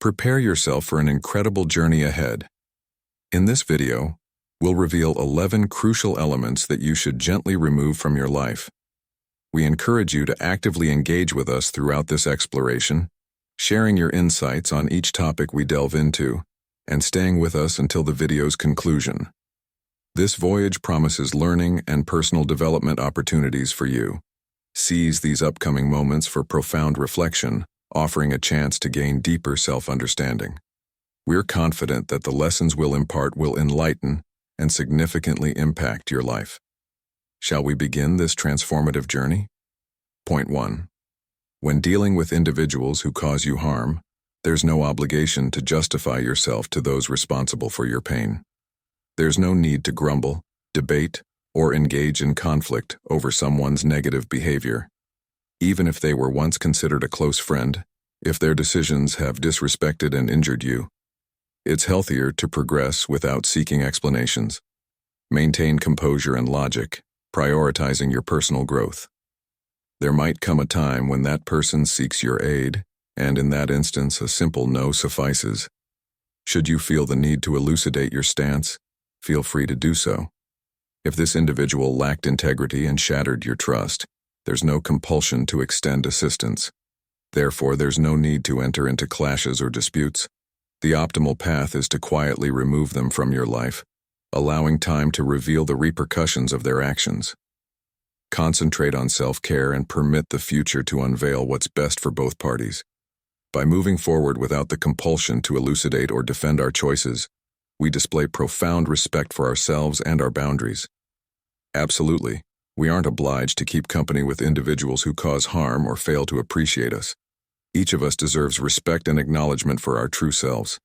Prepare yourself for an incredible journey ahead. In this video, we'll reveal 11 crucial elements that you should gently remove from your life. We encourage you to actively engage with us throughout this exploration, sharing your insights on each topic we delve into, and staying with us until the video's conclusion. This voyage promises learning and personal development opportunities for you. Seize these upcoming moments for profound reflection, offering a chance to gain deeper self-understanding. We're confident that the lessons we'll impart will enlighten and significantly impact your life. Shall we begin this transformative journey? Point 1. When dealing with individuals who cause you harm, there's no obligation to justify yourself to those responsible for your pain. There's no need to grumble, debate, or engage in conflict over someone's negative behavior. Even if they were once considered a close friend, if their decisions have disrespected and injured you, it's healthier to progress without seeking explanations. Maintain composure and logic, prioritizing your personal growth. There might come a time when that person seeks your aid, and in that instance, a simple no suffices. Should you feel the need to elucidate your stance, feel free to do so. If this individual lacked integrity and shattered your trust, there's no compulsion to extend assistance. Therefore, there's no need to enter into clashes or disputes. The optimal path is to quietly remove them from your life, allowing time to reveal the repercussions of their actions. Concentrate on self-care and permit the future to unveil what's best for both parties. By moving forward without the compulsion to elucidate or defend our choices, we display profound respect for ourselves and our boundaries. Absolutely, we aren't obliged to keep company with individuals who cause harm or fail to appreciate us. Each of us deserves respect and acknowledgement for our true selves.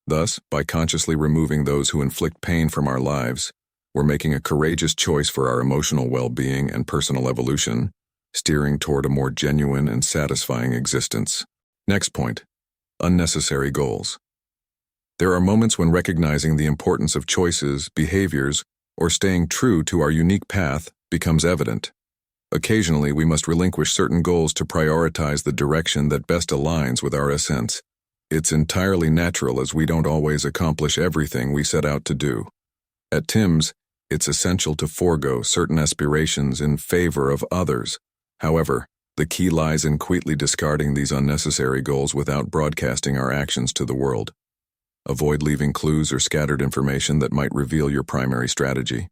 Thus, by consciously removing those who inflict pain from our lives, we're making a courageous choice for our emotional well-being and personal evolution, steering toward a more genuine and satisfying existence. Next point, unnecessary goals. There are moments when recognizing the importance of choices, behaviors, or staying true to our unique path becomes evident. Occasionally, we must relinquish certain goals to prioritize the direction that best aligns with our essence. It's entirely natural as we don't always accomplish everything we set out to do. At Tim's, it's essential to forego certain aspirations in favor of others. However, the key lies in quietly discarding these unnecessary goals without broadcasting our actions to the world. Avoid leaving clues or scattered information that might reveal your primary strategy.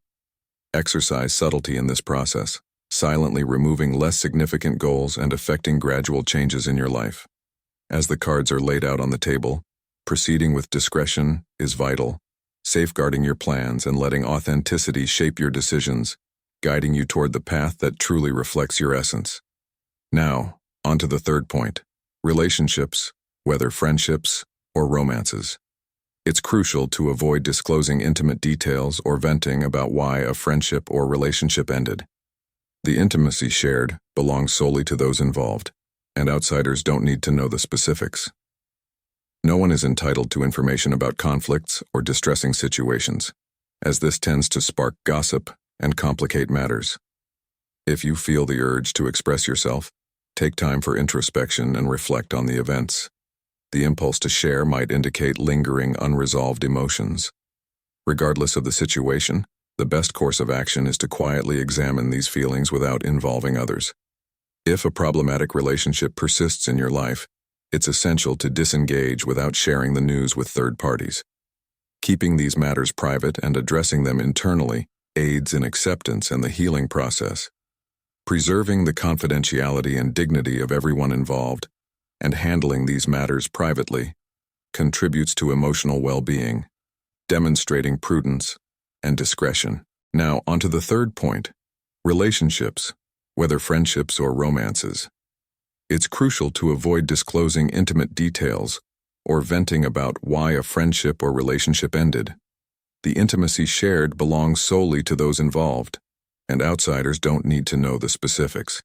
Exercise subtlety in this process, silently removing less significant goals and effecting gradual changes in your life. As the cards are laid out on the table, proceeding with discretion is vital, safeguarding your plans and letting authenticity shape your decisions, guiding you toward the path that truly reflects your essence. Now, on to the third point, relationships, whether friendships or romances. It's crucial to avoid disclosing intimate details or venting about why a friendship or relationship ended. The intimacy shared belongs solely to those involved, and outsiders don't need to know the specifics. No one is entitled to information about conflicts or distressing situations, as this tends to spark gossip and complicate matters. If you feel the urge to express yourself, take time for introspection and reflect on the events. The impulse to share might indicate lingering, unresolved emotions. Regardless of the situation, the best course of action is to quietly examine these feelings without involving others. If a problematic relationship persists in your life, it's essential to disengage without sharing the news with third parties. Keeping these matters private and addressing them internally aids in acceptance and the healing process. Preserving the confidentiality and dignity of everyone involved and handling these matters privately contributes to emotional well-being, demonstrating prudence and discretion. Now, onto the third point, relationships, whether friendships or romances. It's crucial to avoid disclosing intimate details or venting about why a friendship or relationship ended. The intimacy shared belongs solely to those involved, and outsiders don't need to know the specifics.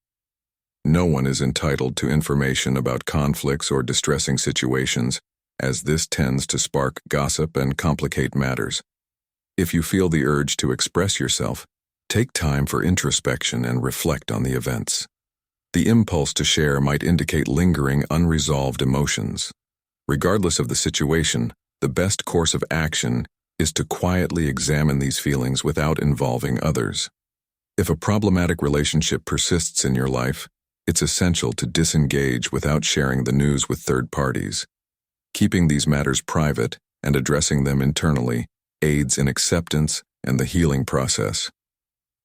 No one is entitled to information about conflicts or distressing situations, as this tends to spark gossip and complicate matters. If you feel the urge to express yourself, take time for introspection and reflect on the events. The impulse to share might indicate lingering, unresolved emotions. Regardless of the situation, the best course of action is to quietly examine these feelings without involving others. If a problematic relationship persists in your life, it's essential to disengage without sharing the news with third parties. Keeping these matters private and addressing them internally aids in acceptance and the healing process.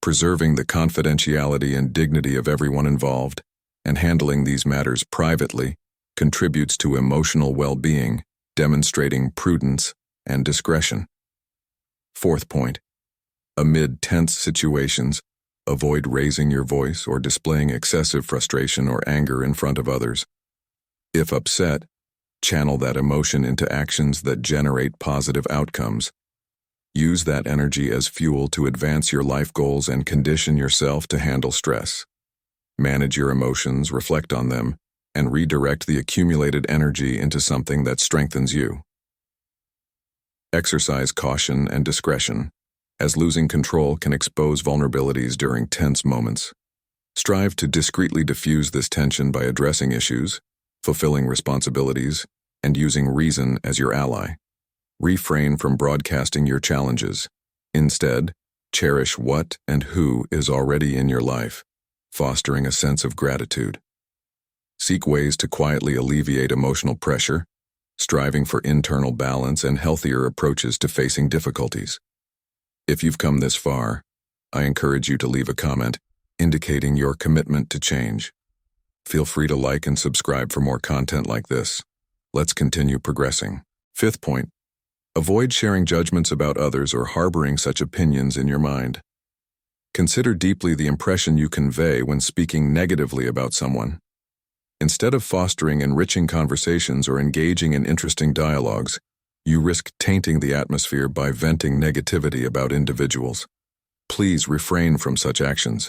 Preserving the confidentiality and dignity of everyone involved and handling these matters privately contributes to emotional well-being, demonstrating prudence and discretion. Fourth point, amid tense situations, avoid raising your voice or displaying excessive frustration or anger in front of others. If upset, channel that emotion into actions that generate positive outcomes. Use that energy as fuel to advance your life goals and condition yourself to handle stress. Manage your emotions, reflect on them, and redirect the accumulated energy into something that strengthens you. Exercise caution and discretion, as losing control can expose vulnerabilities during tense moments. Strive to discreetly diffuse this tension by addressing issues, fulfilling responsibilities, and using reason as your ally. Refrain from broadcasting your challenges. Instead, cherish what and who is already in your life, fostering a sense of gratitude. Seek ways to quietly alleviate emotional pressure, striving for internal balance and healthier approaches to facing difficulties. If you've come this far, I encourage you to leave a comment indicating your commitment to change. Feel free to like and subscribe for more content like this. Let's continue progressing. Fifth point, avoid sharing judgments about others or harboring such opinions in your mind. Consider deeply the impression you convey when speaking negatively about someone. Instead of fostering enriching conversations or engaging in interesting dialogues, you risk tainting the atmosphere by venting negativity about individuals. Please refrain from such actions.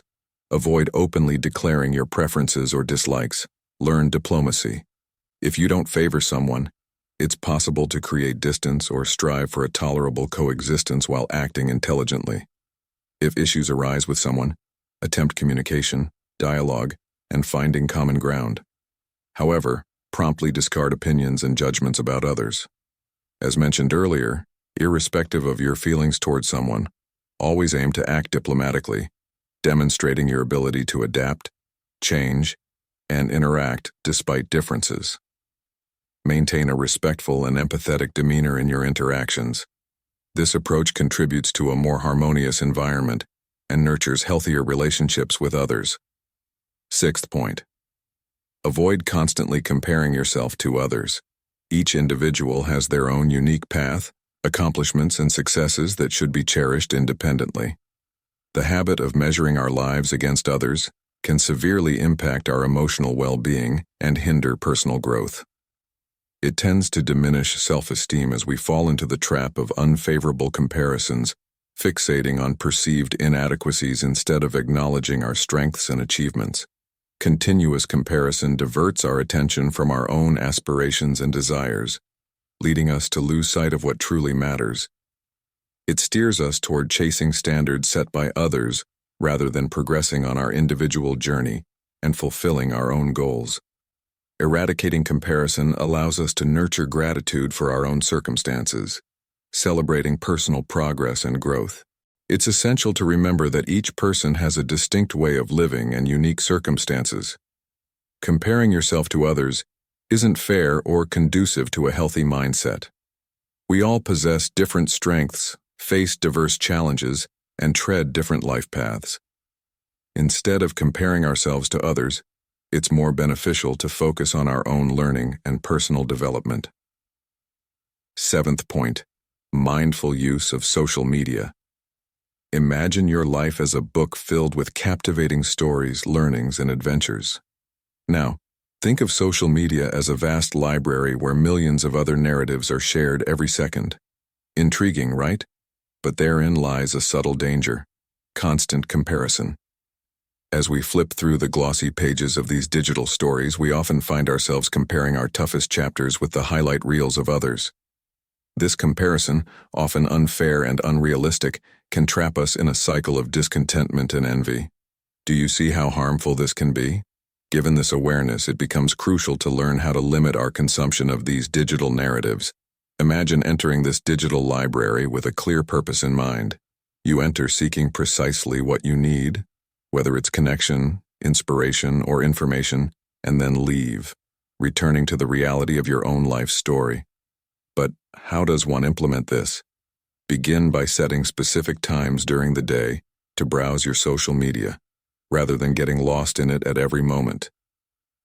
Avoid openly declaring your preferences or dislikes. Learn diplomacy. If you don't favor someone, it's possible to create distance or strive for a tolerable coexistence while acting intelligently. If issues arise with someone, attempt communication, dialogue, and finding common ground. However, promptly discard opinions and judgments about others. As mentioned earlier, irrespective of your feelings towards someone, always aim to act diplomatically, demonstrating your ability to adapt, change, and interact despite differences. Maintain a respectful and empathetic demeanor in your interactions. This approach contributes to a more harmonious environment and nurtures healthier relationships with others. Sixth point, avoid constantly comparing yourself to others. Each individual has their own unique path, accomplishments, and successes that should be cherished independently. The habit of measuring our lives against others can severely impact our emotional well-being and hinder personal growth. It tends to diminish self-esteem as we fall into the trap of unfavorable comparisons, fixating on perceived inadequacies instead of acknowledging our strengths and achievements. Continuous comparison diverts our attention from our own aspirations and desires, leading us to lose sight of what truly matters. It steers us toward chasing standards set by others rather than progressing on our individual journey and fulfilling our own goals. Eradicating comparison allows us to nurture gratitude for our own circumstances, celebrating personal progress and growth. It's essential to remember that each person has a distinct way of living and unique circumstances. Comparing yourself to others isn't fair or conducive to a healthy mindset. We all possess different strengths, face diverse challenges, and tread different life paths. Instead of comparing ourselves to others, it's more beneficial to focus on our own learning and personal development. Seventh point, mindful use of social media. Imagine your life as a book filled with captivating stories, learnings, and adventures. Now, think of social media as a vast library where millions of other narratives are shared every second. Intriguing, right? But therein lies a subtle danger: constant comparison. As we flip through the glossy pages of these digital stories, we often find ourselves comparing our toughest chapters with the highlight reels of others. This comparison, often unfair and unrealistic, can trap us in a cycle of discontentment and envy. Do you see how harmful this can be? Given this awareness, it becomes crucial to learn how to limit our consumption of these digital narratives. Imagine entering this digital library with a clear purpose in mind. You enter seeking precisely what you need, whether it's connection, inspiration, or information, and then leave, returning to the reality of your own life story. But how does one implement this? Begin by setting specific times during the day to browse your social media, rather than getting lost in it at every moment.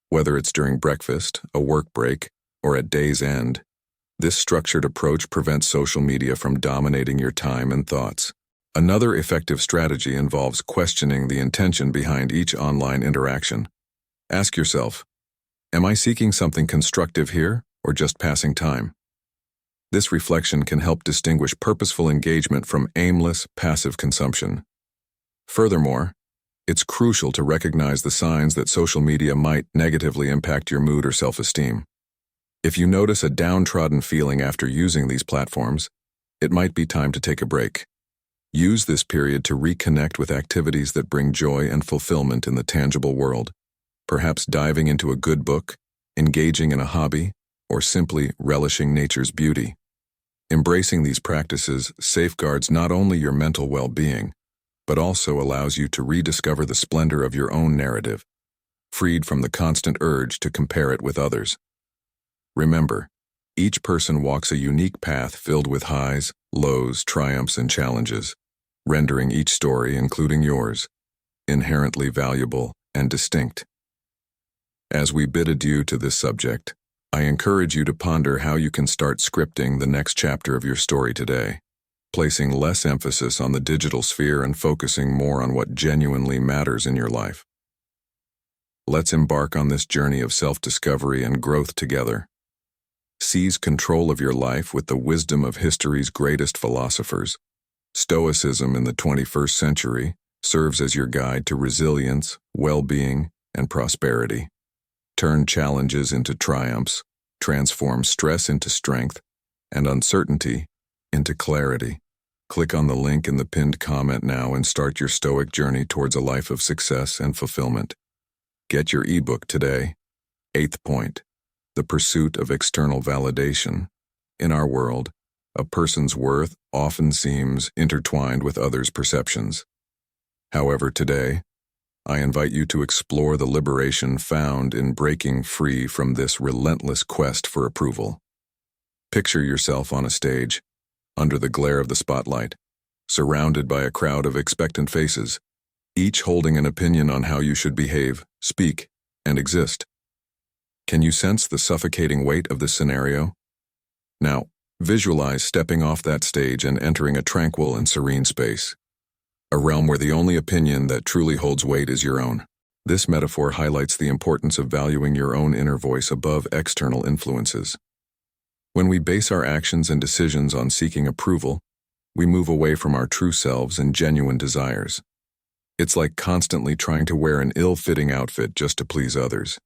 Whether it's during breakfast, a work break, or at day's end, this structured approach prevents social media from dominating your time and thoughts. Another effective strategy involves questioning the intention behind each online interaction. Ask yourself, am I seeking something constructive here, or just passing time? This reflection can help distinguish purposeful engagement from aimless, passive consumption. Furthermore, it's crucial to recognize the signs that social media might negatively impact your mood or self-esteem. If you notice a downtrodden feeling after using these platforms, it might be time to take a break. Use this period to reconnect with activities that bring joy and fulfillment in the tangible world, perhaps diving into a good book, engaging in a hobby, or simply relishing nature's beauty. Embracing these practices safeguards not only your mental well-being, but also allows you to rediscover the splendor of your own narrative, freed from the constant urge to compare it with others. Remember, each person walks a unique path filled with highs, lows, triumphs, and challenges, rendering each story, including yours, inherently valuable and distinct. As we bid adieu to this subject, I encourage you to ponder how you can start scripting the next chapter of your story today, placing less emphasis on the digital sphere and focusing more on what genuinely matters in your life. Let's embark on this journey of self-discovery and growth together. Seize control of your life with the wisdom of history's greatest philosophers. Stoicism in the 21st century serves as your guide to resilience, well-being, and prosperity. Turn challenges into triumphs, transform stress into strength, and uncertainty into clarity. Click on the link in the pinned comment now and start your Stoic journey towards a life of success and fulfillment. Get your ebook today. 8th point, the pursuit of external validation. In our world, a person's worth often seems intertwined with others' perceptions. However, today, I invite you to explore the liberation found in breaking free from this relentless quest for approval. Picture yourself on a stage, under the glare of the spotlight, surrounded by a crowd of expectant faces, each holding an opinion on how you should behave, speak, and exist. Can you sense the suffocating weight of this scenario? Now, visualize stepping off that stage and entering a tranquil and serene space, a realm where the only opinion that truly holds weight is your own. This metaphor highlights the importance of valuing your own inner voice above external influences. When we base our actions and decisions on seeking approval, we move away from our true selves and genuine desires. It's like constantly trying to wear an ill-fitting outfit just to please others.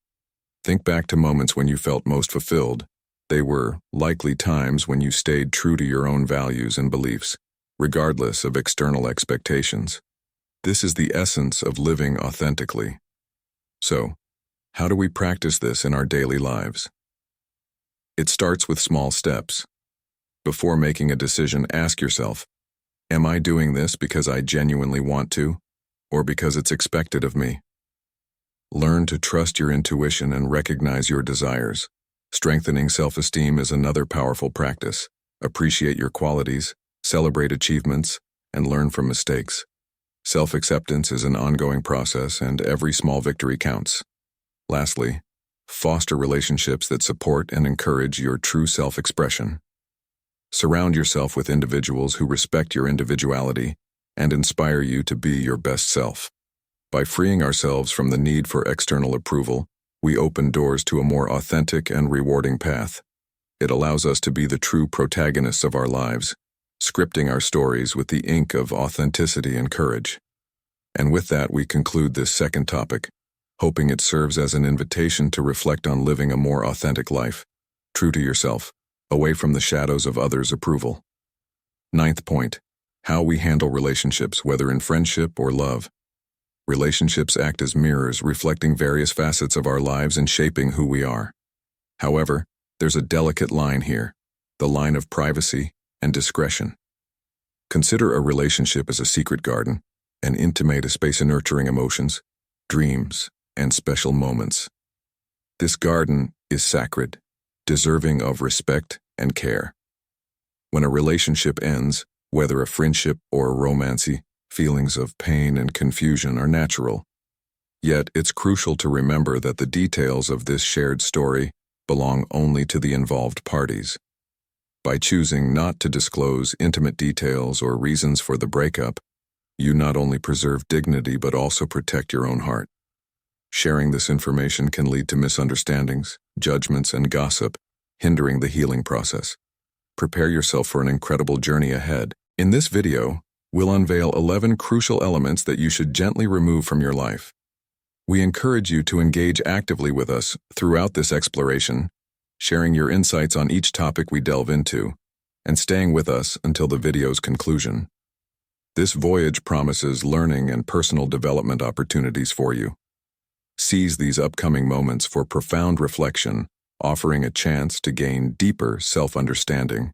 Think back to moments when you felt most fulfilled. They were likely times when you stayed true to your own values and beliefs, regardless of external expectations. This is the essence of living authentically. So, how do we practice this in our daily lives? It starts with small steps. Before making a decision, ask yourself, am I doing this because I genuinely want to, or because it's expected of me? Learn to trust your intuition and recognize your desires. Strengthening self-esteem is another powerful practice. Appreciate your qualities, celebrate achievements, and learn from mistakes. Self-acceptance is an ongoing process, and every small victory counts. Lastly, foster relationships that support and encourage your true self-expression. Surround yourself with individuals who respect your individuality and inspire you to be your best self. By freeing ourselves from the need for external approval, we open doors to a more authentic and rewarding path. It allows us to be the true protagonists of our lives, scripting our stories with the ink of authenticity and courage. And with that, we conclude this second topic, hoping it serves as an invitation to reflect on living a more authentic life, true to yourself, away from the shadows of others' approval. 9th point, how we handle relationships, whether in friendship or love. Relationships act as mirrors, reflecting various facets of our lives and shaping who we are. However, there's a delicate line here, the line of privacy and discretion. Consider a relationship as a secret garden, an intimate space of nurturing emotions, dreams, and special moments. This garden is sacred, deserving of respect and care. When a relationship ends, whether a friendship or a romance, feelings of pain and confusion are natural. Yet it's crucial to remember that the details of this shared story belong only to the involved parties. By choosing not to disclose intimate details or reasons for the breakup, you not only preserve dignity but also protect your own heart. Sharing this information can lead to misunderstandings, judgments, and gossip, hindering the healing process. Prepare yourself for an incredible journey ahead. In this video, we'll unveil 11 crucial elements that you should gently remove from your life. We encourage you to engage actively with us throughout this exploration, sharing your insights on each topic we delve into, and staying with us until the video's conclusion. This voyage promises learning and personal development opportunities for you. Seize these upcoming moments for profound reflection, offering a chance to gain deeper self-understanding.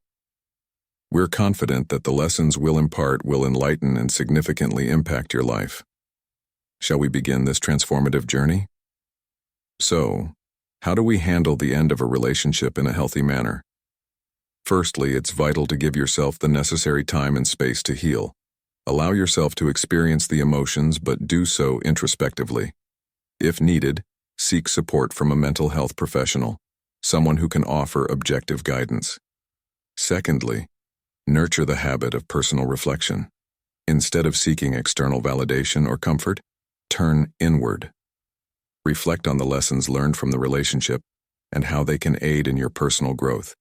We're confident that the lessons we'll impart will enlighten and significantly impact your life. Shall we begin this transformative journey? So, how do we handle the end of a relationship in a healthy manner? Firstly, it's vital to give yourself the necessary time and space to heal. Allow yourself to experience the emotions, but do so introspectively. If needed, seek support from a mental health professional, someone who can offer objective guidance. Secondly, nurture the habit of personal reflection. Instead of seeking external validation or comfort, turn inward. Reflect on the lessons learned from the relationship and how they can aid in your personal growth.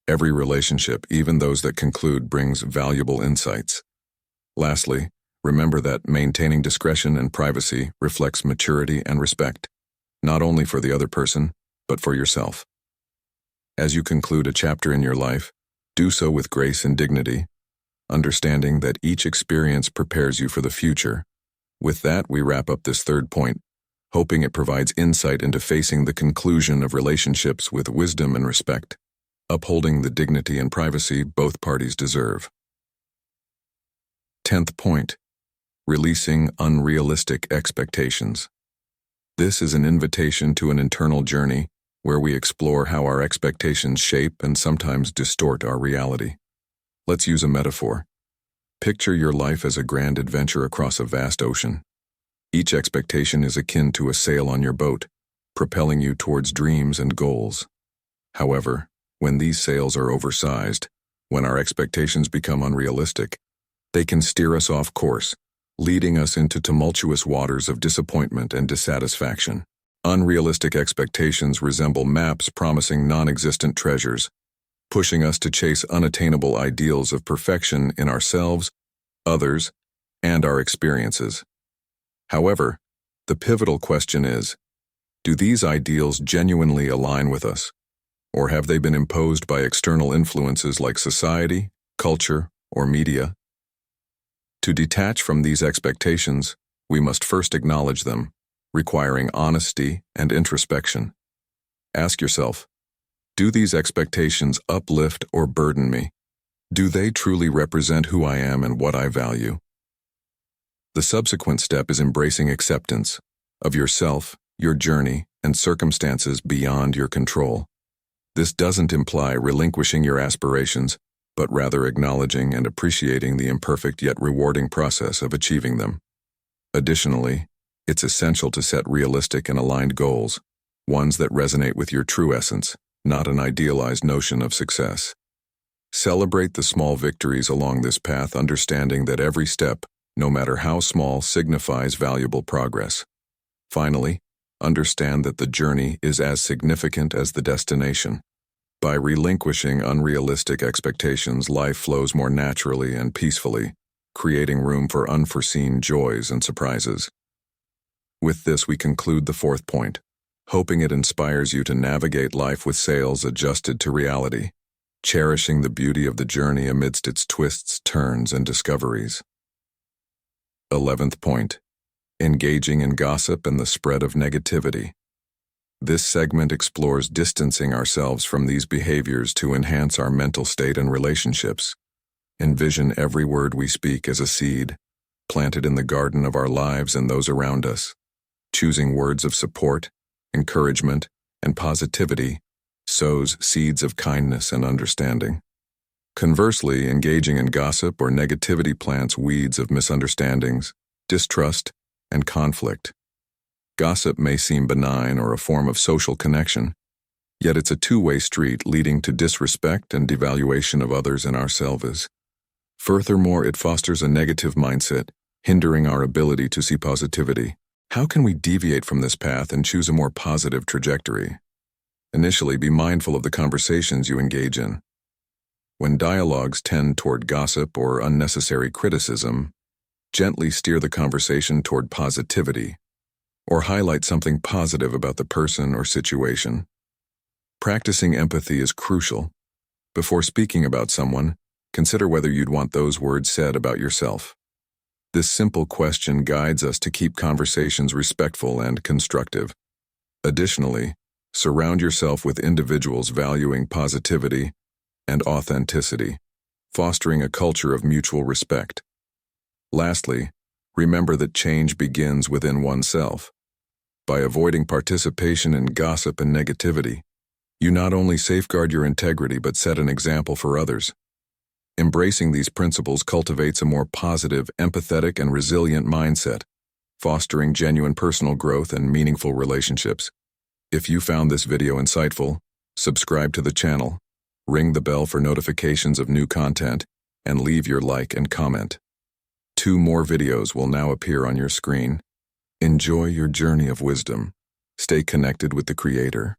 Every relationship, even those that conclude, brings valuable insights. Lastly, remember that maintaining discretion and privacy reflects maturity and respect, not only for the other person, but for yourself. As you conclude a chapter in your life, do so with grace and dignity, understanding that each experience prepares you for the future. With that, we wrap up this third point, hoping it provides insight into facing the conclusion of relationships with wisdom and respect, upholding the dignity and privacy both parties deserve. 10th point, releasing unrealistic expectations. This is an invitation to an internal journey where we explore how our expectations shape and sometimes distort our reality. Let's use a metaphor. Picture your life as a grand adventure across a vast ocean. Each expectation is akin to a sail on your boat, propelling you towards dreams and goals. However, when these sails are oversized, when our expectations become unrealistic, they can steer us off course, leading us into tumultuous waters of disappointment and dissatisfaction. Unrealistic expectations resemble maps promising non-existent treasures, pushing us to chase unattainable ideals of perfection in ourselves, others, and our experiences. However, the pivotal question is, do these ideals genuinely align with us, or have they been imposed by external influences like society, culture, or media? To detach from these expectations, we must first acknowledge them, requiring honesty and introspection. Ask yourself, do these expectations uplift or burden me? Do they truly represent who I am and what I value? The subsequent step is embracing acceptance of yourself, your journey, and circumstances beyond your control. This doesn't imply relinquishing your aspirations, but rather acknowledging and appreciating the imperfect yet rewarding process of achieving them. Additionally, it's essential to set realistic and aligned goals, ones that resonate with your true essence, not an idealized notion of success. Celebrate the small victories along this path, understanding that every step, no matter how small, signifies valuable progress. Finally, understand that the journey is as significant as the destination. By relinquishing unrealistic expectations, life flows more naturally and peacefully, creating room for unforeseen joys and surprises. With this, we conclude the fourth point, hoping it inspires you to navigate life with sails adjusted to reality, cherishing the beauty of the journey amidst its twists, turns, and discoveries. 11th point, engaging in gossip and the spread of negativity. This segment explores distancing ourselves from these behaviors to enhance our mental state and relationships. Envision every word we speak as a seed, planted in the garden of our lives and those around us. Choosing words of support, encouragement, and positivity sows seeds of kindness and understanding. Conversely, engaging in gossip or negativity plants weeds of misunderstandings, distrust, and conflict. Gossip may seem benign or a form of social connection, yet it's a two-way street leading to disrespect and devaluation of others and ourselves. Furthermore, it fosters a negative mindset, hindering our ability to see positivity. How can we deviate from this path and choose a more positive trajectory? Initially, be mindful of the conversations you engage in. When dialogues tend toward gossip or unnecessary criticism, gently steer the conversation toward positivity, or highlight something positive about the person or situation. Practicing empathy is crucial. Before speaking about someone, consider whether you'd want those words said about yourself. This simple question guides us to keep conversations respectful and constructive. Additionally, surround yourself with individuals valuing positivity and authenticity, fostering a culture of mutual respect. Lastly, remember that change begins within oneself. By avoiding participation in gossip and negativity, you not only safeguard your integrity but set an example for others. Embracing these principles cultivates a more positive, empathetic, and resilient mindset, fostering genuine personal growth and meaningful relationships. If you found this video insightful, subscribe to the channel, ring the bell for notifications of new content, and leave your like and comment. 2 more videos will now appear on your screen. Enjoy your journey of wisdom. Stay connected with the Creator.